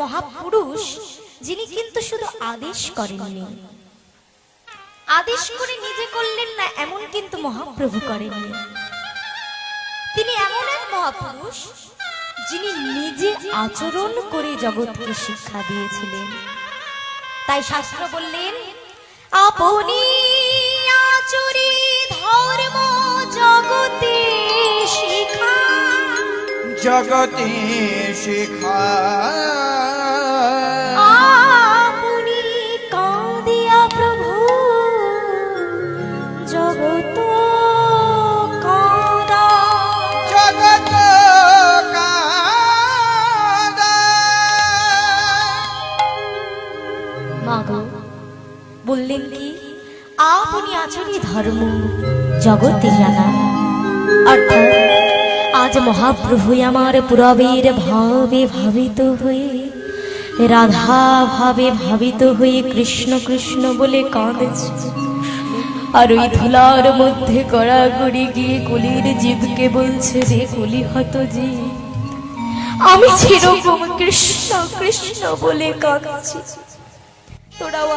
মহাপুরুষ যিনি কিন্তু শুধু আদেশ করেননি, আদেশ করে নিজে করলেন না এমন কিন্তু মহাপ্রভু করেননি। তিনি এমন এক মহাপুরুষ যিনি নিজে আচরণ করে জগৎকে শিক্ষা দিয়েছিলেন। তাই শাস্ত্র বললেন, আপনি আচরি ধর্ম জগতে শিখা, জগতে শিখা। আপনি কাঁদিয়া প্রভু জগত কাঁদা, জগত কাঁদা। মাগো বললেন কি, আপনি আচরি ধর্ম জগতে জানা। অর্থাৎ আজ মহাপ্রভু আমার পুরবের ভাবে ভাবিত হয়ে, রাধা ভাবে ভাবিত হয়ে কৃষ্ণ কৃষ্ণ বলে কাঁদেছে। আর ওই ধুলার মধ্যে গড়াগড়ি গিয়ে কলির জীবকে বলছে, রে কলি হত জীব, আমি সেরকম কৃষ্ণ কৃষ্ণ বলে কাঁদছি, তোরাও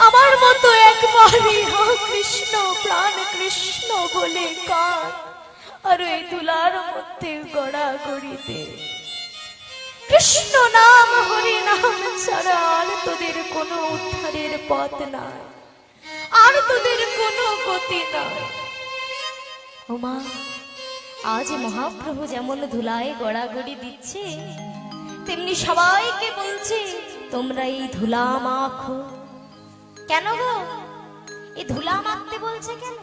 আমার মতো একবারই হা কৃষ্ণ প্রাণ কৃষ্ণ বলে কাঁদ। আর এই ধুলার মধ্যে গড়াগড়িতে কৃষ্ণ নাম হরি নাম ছাড়া আর তোদের কোনো উদ্ধারের পথ নাই, আর তোদের কোনো গতি নাই। ওমা, আজ মহাপ্রভু যেমন ধুলায় গড়াগড়ি দিচ্ছে, তেমনি সবাইকে বলছে, তোমরা এই ধুলা মাখো। কেন গো এই ধুলা মাখতে বলছে কেন?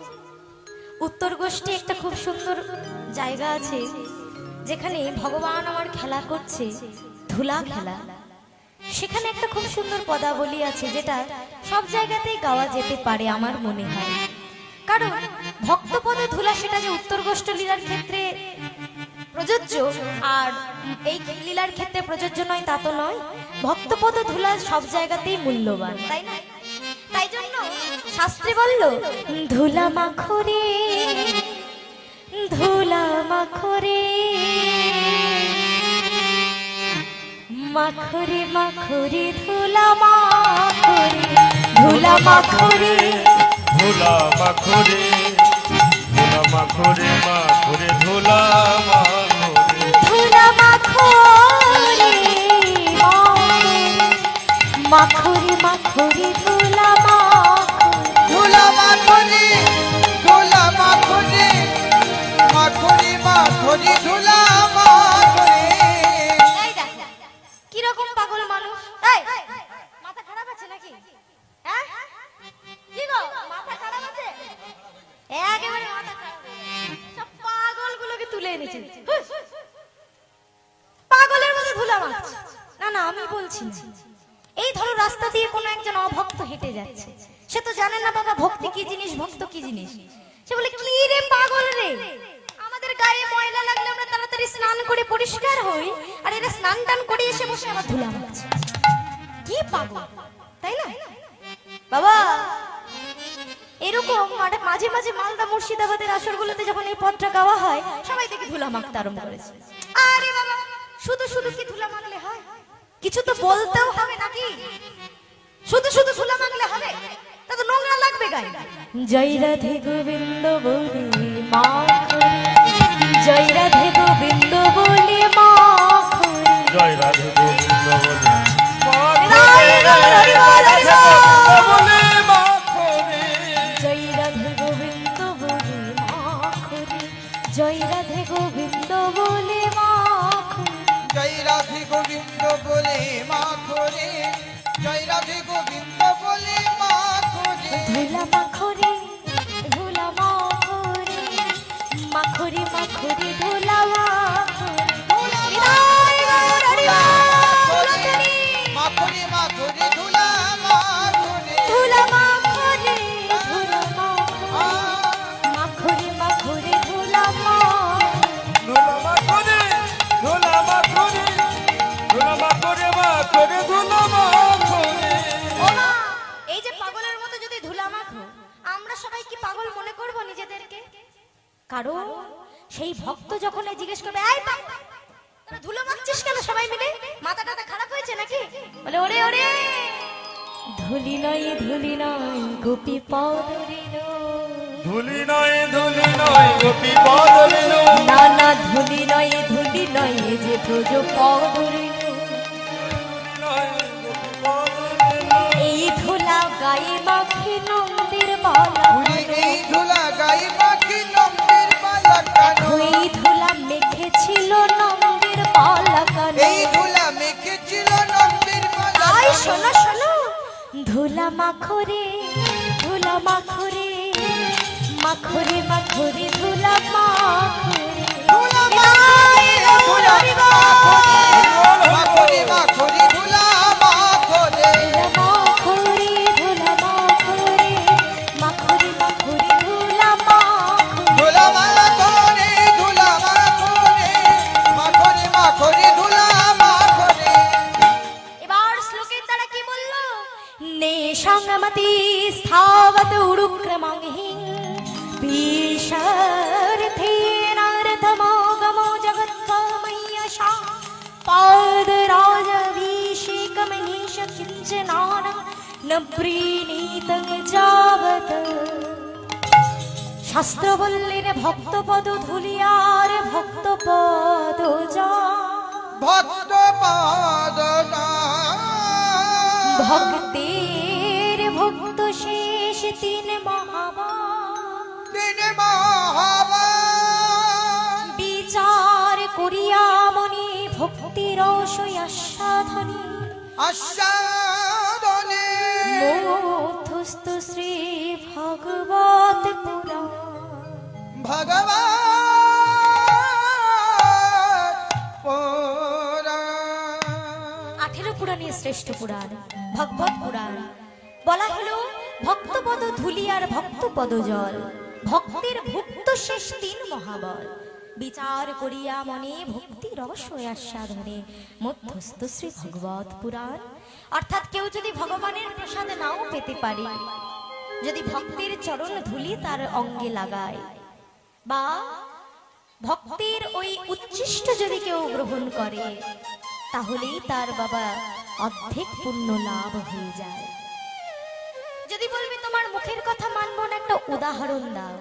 উত্তর গোষ্ঠী একটা খুব সুন্দর জায়গা আছে যেখানে ভগবান আমার খেলা করছে, ধুলা খেলা। সেখানে একটা খুব সুন্দর পদাবলী আছে যেটা সব জায়গাতেই গাওয়া যেতে পারে আমার মনে হয়। কারণ ভক্তপদে ধুলা সেটা যে উত্তর গোষ্ঠী লীলার ক্ষেত্রে প্রযোজ্য আর এই লীলার ক্ষেত্রে প্রযোজ্য নয় তা তো নয়। ভক্তপদ ধুলা সব জায়গাতেই মূল্যবান, তাই না? তাই জন্য শাস্ত্রে বলল, ধুলা মাখরে ধুলা মাখরে মাখরে মাখরে ধুলা মাখরে ধুলা মাখরে ধুলা মাখরে ধুলা মাখরে মাখরে ধুলা মাখরে ধুলা মাখরে মাখরে মাখরে ধুলা ধুলা মাখরে ধুলা মাখরে মাখরে মাখরে ধুলা মাখরে। কিরকম পাগল মানুষ! মাথা খারাপ আছে নাকি? হ্যাঁ কি গো, মাথা খারাপ আছে? একেবারে মাথা খারাপ, সব পাগল গুলোকে তুলে এনেছে, পাগলের মধ্যে ধুলা মাখছে। না না, আমি বলছি না। এই ধরো রাস্তা দিয়ে কোনো একজন অভক্ত হেঁটে যাচ্ছে, সে তো জানে না বাবা ভক্তি কি জিনিস, ভক্ত কি জিনিস। সে বলে, কি রে পাগল রে, আমাদের গায়ে ময়লা লাগলে আমরা তাড়াতাড়ি স্নান করে পরিষ্কার হই, আর এরা স্নান টান করে এসে বসে আবার ধুলা মাখছে। কি পাগল, তাই না বাবা? এরকম মাঝে মাঝে মালদা মুর্শিদাবাদের আসরগুলোতে যখন এই পদটা গাওয়া হয়, সবাই দেখে ধুলা মাখতে আরম্ভ করেছে। আরে বাবা, শুধু শুধু কি ধুলা মাখলে হয়? কিছু তো বলতেও হবে নাকি? শুধু শুধু ধুলা মাখলে হবে? তা তো নোংরা লাগবে গায়ে। জয় রাধে গোবিন্দ বলে মা, জয় রাধে গোবিন্দ বলে মা, জয় রাধে গোবিন্দ বলে জয় রাধে গোবিন্দ বলে মাখরে। জয় রাধে গোবিন্দ বলে মা, জয় রাধে গোবিন্দ বলে মাখরে, জয় রাধে গোবিন্দ বলে মাখরে। ধুলা মাখরে ধুলা মাখরে মাখরে মাখরে ধুলা মাখরে মাখরে ধুলা মাখরে। ধুলা মাখরে ধুলা মাখরে মাখরে ধুলা ধুলা মাখরে ধুলা মাখরে ধুলা মাখরে মাখরে ধুলা মাখরে। এই যে পাগলের মতো যদি ধুলা মাখো, আমরা সবাই কি পাগল মনে করব নিজেদেরকে? কারণ সেই ভক্ত যখন জিজ্ঞেস করবে, এই তোরা ধুলো মাখছিস করছিস কেন সবাই মিলে? মাথা টাথা খারাপ হয়েছে নাকি? বলে ওরে ওরে ধুলি নয় গোপী পদরিল, ধুলি নয় গোপী পদরিল, না না ধুলি নয় এ যে ব্রজ পদরিল। এই ধুলা গায়ে মাখি নন্দের বালা, এই ধুলা গায়ে মাখি নন্দের বালা কানো, এই ধুলা মেখেছিল নন্দের বালা কানো। এই ধুলা মেখেছিল নন্দের বালা আই কানো। শোনো শোনো, ধুলা মাখরে ধুলা মাখরে মাখরে মাখরে ধুলা মাখরে ধুলা মাখরে, ধুলা মাখরে, মাখরে মাখরে ধুলা মাখরে। ধুলা মাখরে মাখরে মাখরে ধুলা মাখরে। ধুলা মাখরে, ধুলা মাখরে, মাখরে মাখরে ধুলা মাখরে। এবার শ্লোকের দ্বারা কি বললো? নে সংগমতি স্থাবত উরুক্রমংহিং বিশর্থেনার্থমাগমো জগৎকাময়্যশা পাদরাজাভিষেকমহিষ কিঞ্চনান ন প্രീণীতং যাবত। শাস্ত্র বললেন ভক্তপদ ধুলিয়ার ভক্তপদ যা, ভক্ত পাদ ভক্তের ভক্ত শেষ তিন মহাবান। দিন মহাবান বিচার করিয়া মনি ভক্তির আস্বাধনে, আস্বাদনে মধ্যস্থ শ্রী ভগবত পুরাণ। ভগবান পুরাণ। 18 পুরাণের শ্রেষ্ঠ পুরাণ ভগবত পুরাণ। বলা হলো ভক্তপদ ধুলি আর ভক্তপদ জল, ভক্তের ভুক্ত শেষ তিন মহাবল। বিচার করিয়া মনে ভক্তি রস আস্বাদনে মধ্যস্থ শ্রী ভগবত পুরাণ। অর্থাৎ কেউ যদি ভগবানের প্রসাদ নাও পেতে পারে, যদি ভক্তের চরণ ধুলি তার অঙ্গে লাগায় বা ভক্তের ওই উচ্ছিষ্ট যদি কেউ গ্রহণ করে, তাহলেই তার বাবা অর্ধেক পুণ্য লাভ হয়ে যায়। যদি বলবি তোমার মুখের কথা মানবো না, একটা উদাহরণ দাও।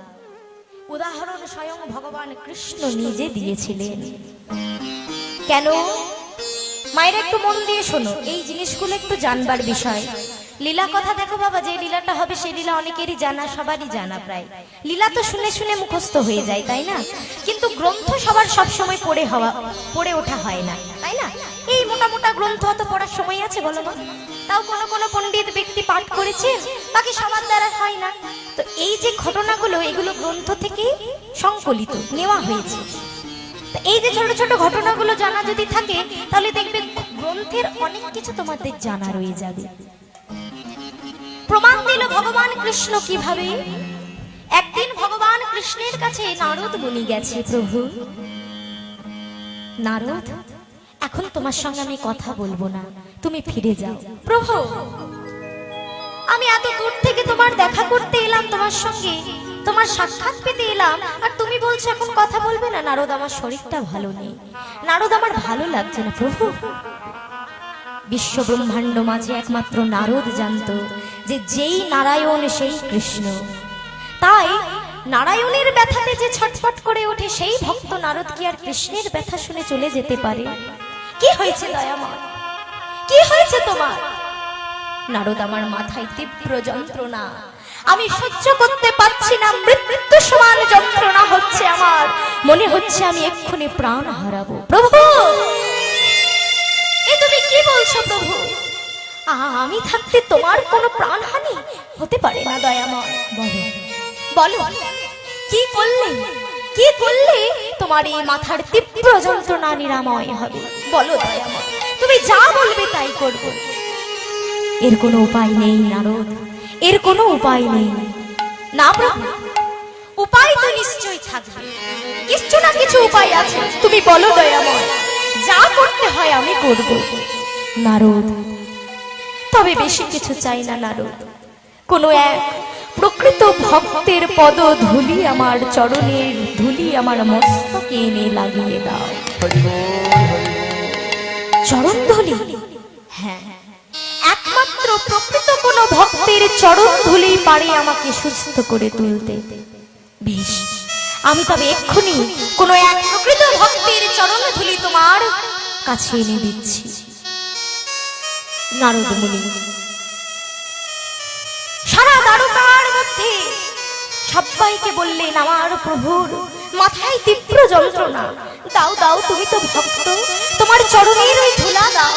উদাহরণ স্বয়ং ভগবান কৃষ্ণ নিজে দিয়েছিলেন। কেন? মায়ের একটু মন দিয়ে শোনো, এই জিনিসগুলো একটু জানবার বিষয়। লীলা কথা দেখো বাবা, যে লীলাটা হবে সেই লীলা অনেকেরই জানা, সবারই জানা প্রায়। লীলা তো শুনে শুনে মুখস্থ হয়ে যায়, তাই না? কিন্তু গ্রন্থ সবার সব সময় পড়ে ওঠা হয় না, তাই না? এই মোটা মোটা গ্রন্থ অত পড়ার সময় আছে বলো না? তাও কোনো কোনো পণ্ডিত ব্যক্তি পাঠ করেছেন, বাকি সবার দ্বারা হয় না। তো এই যে ঘটনাগুলো, এগুলো গ্রন্থ থেকে সংকলিত নেওয়া হয়েছে। তো এই যে ছোট ছোট ঘটনাগুলো জানা যদি থাকে, তাহলে দেখবে গ্রন্থের অনেক কিছু তোমাদের জানা রয়ে যাবে। প্রমাণ দিল ভগবান কৃষ্ণ কিভাবে। একদিন ভগবান কৃষ্ণের কাছে নারদ মুনি গেছে, প্রভু নারদ, এখন তোমার সঙ্গে আমি কথা বলবো না, তুমি ফিরে যাও। প্রভু, আমি এত দূর থেকে তোমার দেখা করতে এলাম, তোমার সঙ্গে তোমার সাক্ষাৎ পেতে এলাম, আর তুমি বলছো এখন কথা বলবে না। নারদ, আমার শরীরটা ভালো নেই, নারদ আমার ভালো লাগছে না। প্রভু, বিশ্ব ব্রহ্মাণ্ড মাঝে একমাত্র নারদ জানতো যে যেই নারায়ণ সেই কৃষ্ণ। তাই নারায়ণের ব্যথাতে যে ছটফট করে ওঠে সেই ভক্ত নারদ কি আর কৃষ্ণের ব্যথা শুনে চলে যেতে পারে? কি হয়েছে দয়াময়, কি হয়েছে তোমার? নারদ, আমার মাথায় তীব্র যন্ত্রণা, আমি সহ্য করতে পারছি না, মৃত্যু সমান যন্ত্রণা হচ্ছে আমার, মনে হচ্ছে আমি এক্ষুনি প্রাণ হারাবো। প্রভু, এ তুমি কি বলছো প্রভু? আমি থাকতে তোমার কোনো প্রাণহানি হতে পারে না দয়াময়। বলো বলো, কি করলে, কি করলে তোমার এই মাথার তীব্র যন্ত্রণা নিরাময় হবে? বলো দয়াময়, তুমি যা বলবে তাই করব। এর কোনো উপায় নেই নারদ, এর কোনো উপায় নেই। না প্রভু, উপায় তো নিশ্চয়ই থাকবে, কিছু না কিছু উপায় আছে, তুমি বলো দয়াময়, যা করতে হয় আমি করব। নারদ, তবে বেশি কিছু চাই না নারদ, কোনো এক প্রকৃত ভক্তের পদ ধুলি, আমার চরণের ধুলি আমার মস্তকে এনে লাগিয়ে দাও। চরণধুলি? হ্যাঁ, একমাত্র প্রকৃত কোন ভক্তের চরণধুলি পারে আমাকে সুস্থ করে তুলতে। বেশ, আমি তবে এক্ষুনি কোনো এক প্রকৃত ভক্তের চরণধুলি তোমার কাছে এনে দিচ্ছি। নারদ মুনি সারা দ্বারকার মধ্যে সবাইকে বললেন, আমার প্রভুর মাথায় তীব্র যন্ত্রণা, দাও দাও, তুমি তো ভক্ত, তোমার চরণের ওই ধুলা দাও।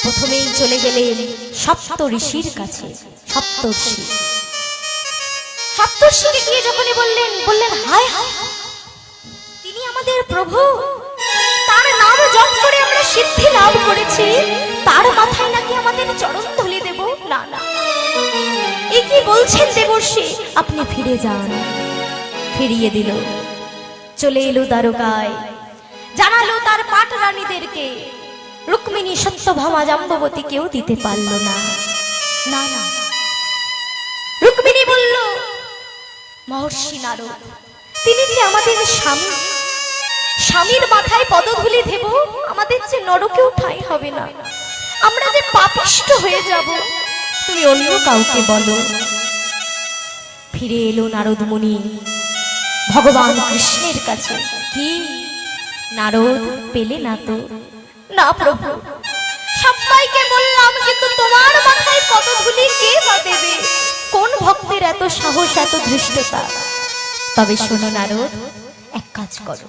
প্রথমেই চলে গেলেন সপ্ত ঋষির কাছে। সপ্তর্ষিকে গিয়ে যখনই বললেন হায় হায়, তিনি আমাদের প্রভু, তার নাম জপ করে আমরা সিদ্ধি লাভ করেছি, তার মাথায় নাকি আমাদের চরণ ধুলি দেব? না না, এ কি বলছেন দেবর্ষি? আপনি ফিরে যান। ফিরিয়ে দিল। চলে এলো দ্বারকায়, জানালো তার পাট রানীদেরকে। রুক্মিণী, সত্যভামা, জাম্ববতী কেউ দিতে পারল না। না না, রুক্মিণী বলল, মহর্ষি নারদ, তিনি যে আমাদের স্বামী, স্বামীর মাথায় পদধূলি দেব, আমাদের যে নরকেও ঠাঁই হবে না, আমরা যে পাপিষ্ঠ হয়ে যাব, তুমি অন্য কাউকে বলো। ফিরে এলো নারদ মুনি ভগবান কৃষ্ণের কাছে। কি নারদ, পেলে না তো? না প্রভু, সবাইকে বললাম, কিন্তু তোমার মাথায় পদধূলি কে বা দেবে? কোন ভক্তের এত সাহস, এত ধৃষ্টতা? তবে শোনো নারদ, এক কাজ করো,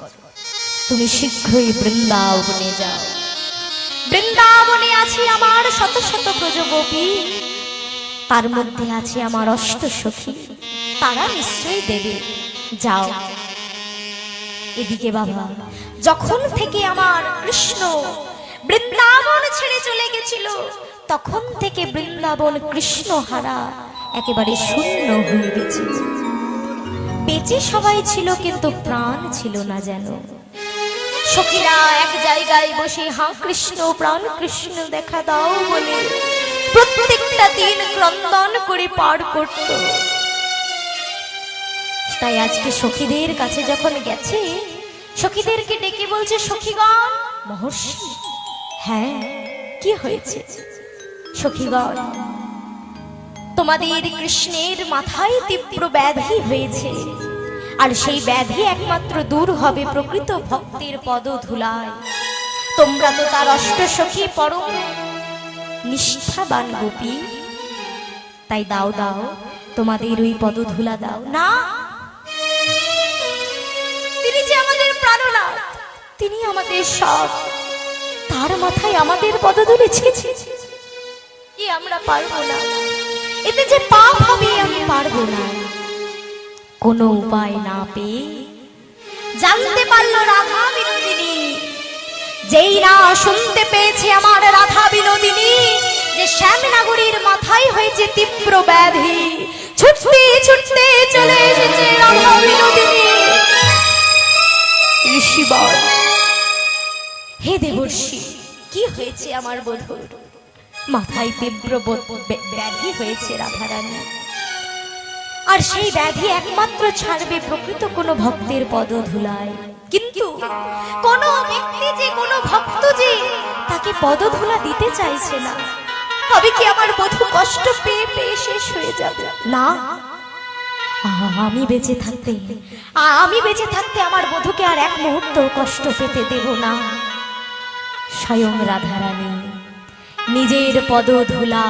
তুমি শীঘ্রই বৃন্দাবনে যাও। বৃন্দাবনে আছে আমার শত শত ব্রজগোপী, তার মধ্যে আছে আমার অষ্ট সখী, তারা নিশ্চয়ই দেবে। যাও। এদিকে বাবা, যখন থেকে আমার কৃষ্ণ বৃন্দাবন ছেড়ে চলে গেছিল, তখন থেকে বৃন্দাবন কৃষ্ণ হারা, একেবারে শূন্য হয়ে গেছে। বেঁচে সবাই ছিল, কিন্তু প্রাণ ছিল না যেন। সখীরা এক জায়গায় বসে হা কৃষ্ণ, প্রাণ কৃষ্ণ দেখা দাও বলে প্রত্যেকটা দিন ক্রন্দন করে পার করত। তাই আজকে সখীদের কাছে যখন গেছে, সখীদেরকে ডেকে বলছে, সখীগণ, মহর্ষি, হ্যাঁ কি হয়েছে? সখীগণ, তোমাদের কৃষ্ণের মাথায় তীব্র ব্যাধি হয়েছে, আর সেই ব্যাধি একমাত্র দূর হবে প্রকৃত ভক্তের পদধূলায়। তোমরা তো তার অষ্ট সখী, পরম নিষ্ঠাবান গোপী, তাই দাও দাও, তোমাদের ওই পদধূলা দাও। না, তিনি যে আমাদের প্রাণনাথ, তিনি আমাদের সব, তার মাথায় আমাদের পদধূলি ছেছে, কি আমরা পারবো না, এতে যে পাপ হবে, আমি পারবো না। কোনো উপায় না পেয়ে জানতে পারল রাধা বিনোদিনী, যেই না শুনতে পেয়েছে আমার রাধা বিনোদিনী যে শ্যামনগরীর মাথায় হয়েছে তীব্র ব্যাধি, ছুটতে ছুটতে চলে এসেছে রাধা বিনোদিনী। ঋষি বল, হে দেবর্ষি, কি হয়েছে আমার বধূর? মাথায় তীব্র ব্যাধি হয়েছে রাধারানী, আর সেই ব্যাধি একমাত্র ছাড়বে প্রকৃত কোন ভক্তের পদধূলায়। কিন্তু কোন ব্যক্তি যে, কোন ভক্ত যে তাকে পদধূলা দিতে চাইছে না, তবে কি আমার বধূ কষ্ট পেয়ে পেয়ে শেষ হয়ে যাবে? না, আমি বেঁচে থাকতে আমার বধূকে আর এক মুহূর্ত কষ্ট পেতে দেব না। স্বয়ং রাধারানী নিজের পদধূলা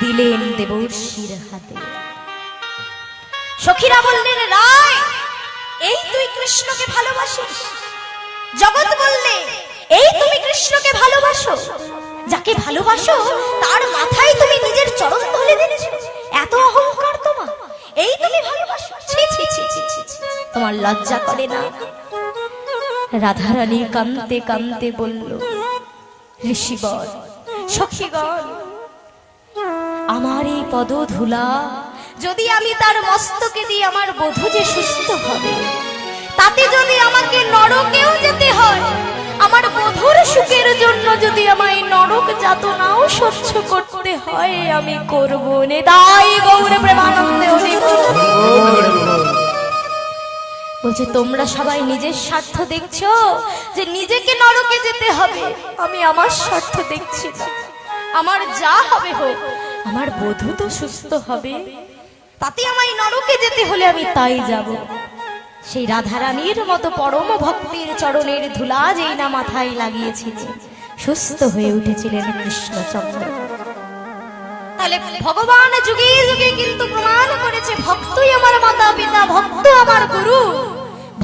দিলেন দেবর্ষির হাতে। সখীরা বললেন, রায়, এই তুই কৃষ্ণকে ভালোবাসিস? জগৎ বললে, এই তুমি কৃষ্ণকে ভালোবাসো? যাকে ভালোবাসো তার মাথায় তুমি নিজের চরণ ধরে দিচ্ছ? এত অহংকার তোমার, এই তুমি ভালোবাসো? ছি ছি ছি ছি ছি, তোমার লজ্জা করে না? রাধারানী কাঁদতে কাঁদতে বলল, ঋষিবর, সখীগণ, আমার এই পদধূলা যদি আমি তার মস্তকে দিই, আমার বধূ যে সুস্থ হবে, তাতে যদি আমাকে নরকেও যেতে হয়, আমার বধূর সুখের জন্য যদি আমায় নরক যাতনাও সহ্য করতে হয়, আমি করব না। তাই গৌর প্রেমানন্দে হরি বল। বলছে, তোমরা সবাই নিজের স্বার্থ দেখছো, যে নিজেকে নরক আমাকে যেতে হবে, আমি আমার স্বার্থ দেখছি না। আমার যা হবে হোক, আমার বধূ তো সুস্থ হবে, তাতে আমায় নরকে যেতে হলে আমি তাই যাব। সেই রাধারানীর মতো পরম ভক্তির চরণের ধুলা যেই না মাথায় লাগিয়েছিলেন, সুস্থ হয়ে উঠেছিলেন কৃষ্ণচন্দ্র। তাহলে ভগবান যুগে যুগে কিন্তু প্রমাণ করেছে, ভক্তই আমার মাতা পিতা, ভক্ত আমার গুরু,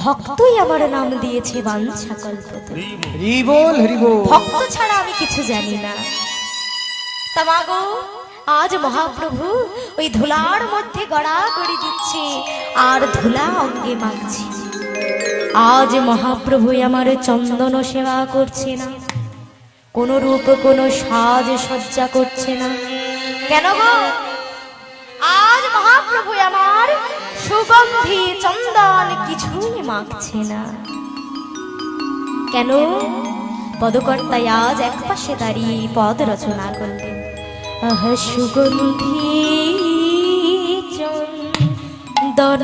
ভক্তই আমার নাম দিয়েছে বাঞ্ছা কল্পতরু। হরি বল হরি বল। ভক্ত ছাড়া আমি কিছু জানি না। তা মাগো, আজ মহাপ্রভু ওই ধুলার মধ্যে গড়াগড়ি দিচ্ছে আর ধুলা অঙ্গে মাখছে। আজ মহাপ্রভু আমার চন্দন সেবা করছে না, কোন রূপ কোন সাজ সজ্জা করছে না। কেন গো? আজ মহাপ্রভু আমার সুগন্ধি চন্দন কিছুই মাখছে না। কেন? পদকর্তায় আজ এক পাশে দাঁড়িয়ে পদ রচনা করলেন। আহ সুগন্ধি চন্দন